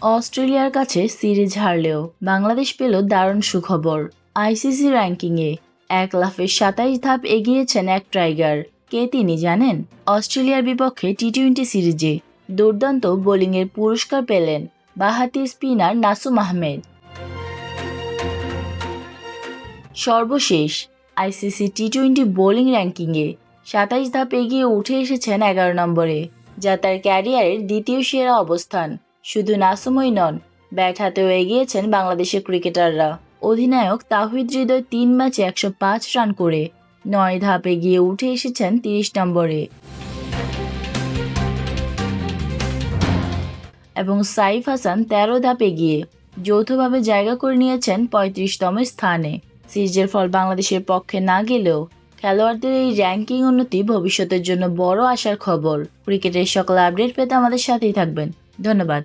অস্ট্রেলিয়ার কাছে সিরিজ হারলেও বাংলাদেশ পেল দারুণ সুখবর। আইসিসি র্যাঙ্কিংয়ে 1 লাফে 27 ধাপ এগিয়েছেন এক টাইগার। কে তিনি জানেন? অস্ট্রেলিয়ার বিপক্ষে টি-20 সিরিজে দুর্দান্ত বোলিংয়ের পুরস্কার পেলেন বাঁহাতি স্পিনার নাসুম আহমেদ। সর্বশেষ আইসিসি টি-20 বোলিং র্যাঙ্কিংয়ে 27 ধাপ এগিয়ে উঠে এসেছেন 11 নম্বরে, যা তার ক্যারিয়ারের দ্বিতীয় সেরা অবস্থান। শুধু নাসুমই নন, ব্যাট হাতেও এগিয়েছেন বাংলাদেশের ক্রিকেটাররা। অধিনায়ক তাওহিদ হৃদয় 3 ম্যাচে 105 রান করে 9 ধাপ এগিয়ে উঠে এসেছেন 30 নম্বরে, এবং সাইফ হাসান 13 ধাপ এগিয়ে যৌথভাবে জায়গা করে নিয়েছেন 35তম স্থানে। সিরিজের ফল বাংলাদেশের পক্ষে না গেলেও খেলোয়াড়দের এই র্যাঙ্কিং উন্নতি ভবিষ্যতের জন্য বড় আশার খবর। ক্রিকেটের সকল আপডেট পেতে আমাদের সাথেই থাকবেন। ধন্যবাদ।